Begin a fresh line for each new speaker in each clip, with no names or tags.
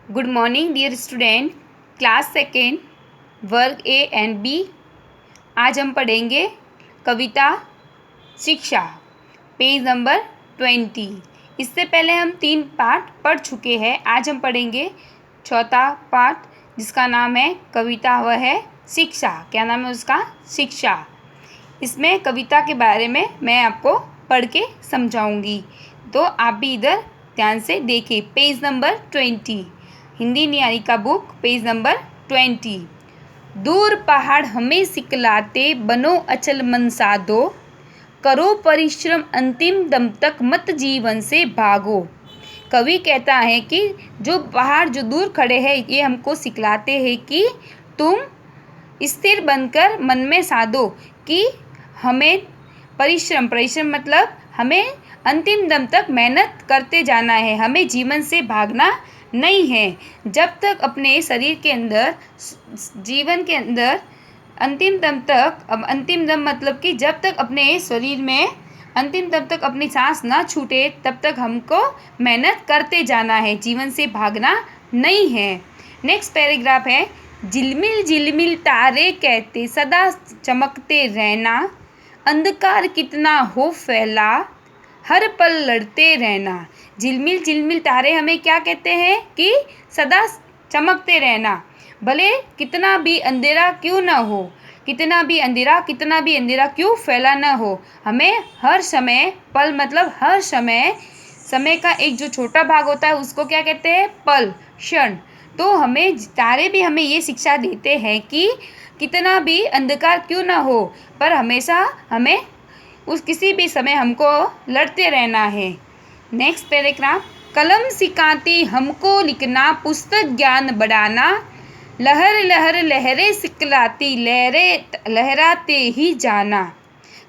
Good morning dear student, class second, वर्ग A and B. आज हम पढ़ेंगे कविता शिक्षा, पेज नंबर 20। इससे पहले हम 3 पाठ पढ़ चुके हैं। आज हम पढ़ेंगे चौथा पाठ, जिसका नाम है कविता, वह है शिक्षा। क्या नाम है उसका? शिक्षा। इसमें कविता के बारे में मैं आपको पढ़ के समझाऊंगी, तो आप भी इधर ध्यान से देखिए। पेज नंबर 20, हिंदी न्यायिका बुक, पेज नंबर 20। दूर पहाड़ हमें सिखलाते, बनो अचल मन साधो, करो परिश्रम अंतिम दम तक, मत जीवन से भागो। कवि कहता है कि जो पहाड़ जो दूर खड़े हैं, ये हमको सिखलाते हैं कि तुम स्थिर बनकर मन में साधो कि हमें परिश्रम मतलब हमें अंतिम दम तक मेहनत करते जाना है, हमें जीवन से भागना नहीं है। जब तक अपने शरीर के अंदर, जीवन के अंदर अंतिम दम तक, अब अंतिम दम मतलब कि जब तक अपने शरीर में अंतिम दम तक अपनी सांस ना छूटे, तब तक हमको मेहनत करते जाना है, जीवन से भागना नहीं है। नेक्स्ट पैराग्राफ है, झिलमिल झिलमिल तारे कहते सदा चमकते रहना, अंधकार कितना हो फैला, हर पल लड़ते रहना। झिलमिल झिलमिल तारे हमें क्या कहते हैं कि सदा चमकते रहना, भले कितना भी अंधेरा क्यों ना हो, कितना भी अंधेरा क्यों फैला ना हो, हमें हर समय, पल मतलब हर समय, समय का एक जो छोटा भाग होता है उसको क्या कहते हैं? पल, क्षण। तो हमें तारे भी हमें ये शिक्षा देते हैं कि कितना भी अंधकार क्यों ना हो, पर हमेशा हमें उस किसी भी समय हमको लड़ते रहना है। नेक्स्ट पैराग्राफ, कलम सिखाती हमको लिखना, पुस्तक ज्ञान बढ़ाना, लहर लहर लहरें सिखलाती, लहरें लहराते ही जाना।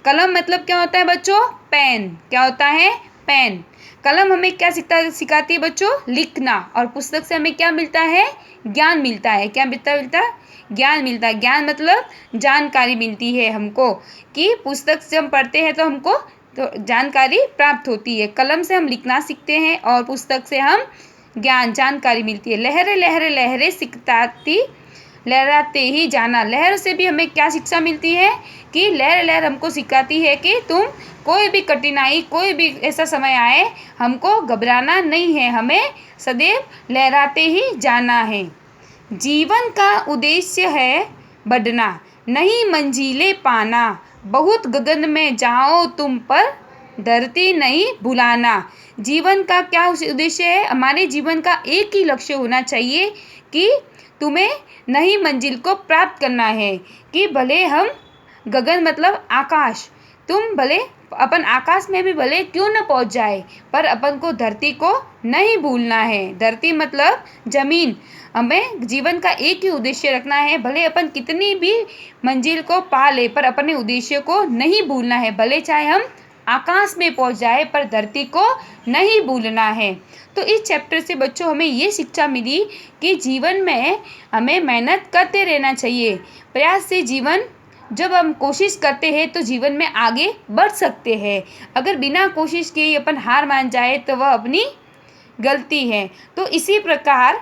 कलम मतलब क्या होता है बच्चों? पेन। क्या होता है? पेन। कलम हमें क्या सिखाती है बच्चों? लिखना। और पुस्तक से हमें क्या मिलता है? ज्ञान मिलता है। क्या मिलता है? ज्ञान मिलता है। ज्ञान मतलब जानकारी मिलती है हमको, कि पुस्तक से हम पढ़ते हैं तो हमको तो जानकारी प्राप्त होती है। कलम से हम लिखना सीखते हैं और पुस्तक से हम जानकारी मिलती है। लहरें लहरें लहरें सिखलाती, लहराते ही जाना। लहर से भी हमें क्या शिक्षा मिलती है कि लहर लहर हमको सिखाती है कि तुम कोई भी कठिनाई, कोई भी ऐसा समय आए, हमको घबराना नहीं है, हमें सदैव लहराते ही जाना है। जीवन का उद्देश्य है बढ़ना, नहीं मंजिलें पाना, बहुत गगन में जाओ तुम पर धरती नहीं भुलाना। जीवन का क्या उद्देश्य है? हमारे जीवन का एक ही लक्ष्य होना चाहिए कि तुम्हें नई मंजिल को प्राप्त करना है, कि भले हम गगन मतलब आकाश, तुम भले अपन आकाश में भी भले क्यों न पहुंच जाए, पर अपन को धरती को नहीं भूलना है। धरती मतलब जमीन। हमें जीवन का एक ही उद्देश्य रखना है, भले अपन कितनी भी मंजिल को पा ले, पर अपने उद्देश्य को नहीं भूलना है। भले चाहे हम आकाश में पहुंच जाए, पर धरती को नहीं भूलना है। तो इस चैप्टर से बच्चों हमें ये शिक्षा मिली कि जीवन में हमें मेहनत करते रहना चाहिए। प्रयास से जीवन, जब हम कोशिश करते हैं तो जीवन में आगे बढ़ सकते हैं। अगर बिना कोशिश किए अपन हार मान जाए तो वह अपनी गलती है। तो इसी प्रकार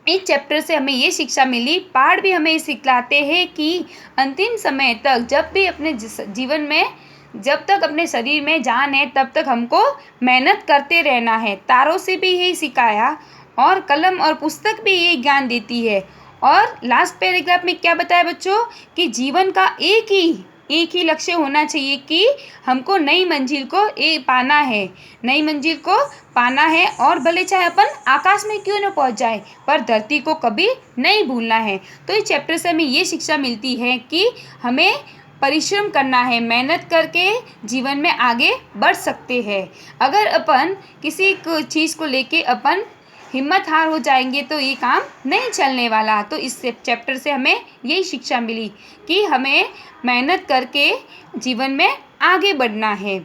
इस चैप्टर से हमें ये शिक्षा मिली, पाठ भी हमें सिखलाते हैं कि अंतिम समय तक, जब भी अपने जीवन में, जब तक अपने शरीर में जान है, तब तक हमको मेहनत करते रहना है। तारों से भी यही सिखाया, और कलम और पुस्तक भी यही ज्ञान देती है। और लास्ट पैराग्राफ में क्या बताया बच्चों? कि जीवन का एक ही लक्ष्य होना चाहिए कि हमको नई मंजिल को पाना है, नई मंजिल को पाना है। और भले चाहे अपन आकाश में क्यों न पहुंच जाए, पर धरती को कभी नहीं भूलना है। तो इस चैप्टर से हमें ये शिक्षा मिलती है कि हमें परिश्रम करना है, मेहनत करके जीवन में आगे बढ़ सकते हैं। अगर अपन किसी चीज़ को लेके अपन हिम्मत हार हो जाएंगे तो ये काम नहीं चलने वाला। तो इस चैप्टर से हमें यही शिक्षा मिली कि हमें मेहनत करके जीवन में आगे बढ़ना है।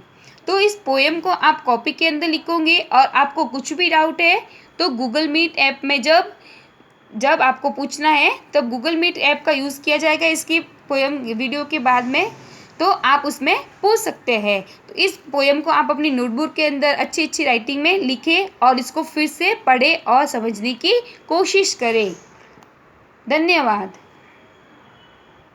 तो इस पोएम को आप कॉपी के अंदर लिखोगे, और आपको कुछ भी डाउट है तो गूगल मीट ऐप में जब आपको पूछना है, तब गूगल मीट ऐप का यूज़ किया जाएगा इसकी पोएम वीडियो के बाद में। तो आप उसमें पूछ सकते हैं। तो इस पोएम को आप अपनी नोटबुक के अंदर अच्छी अच्छी राइटिंग में लिखें और इसको फिर से पढ़ें और समझने की कोशिश करें। धन्यवाद।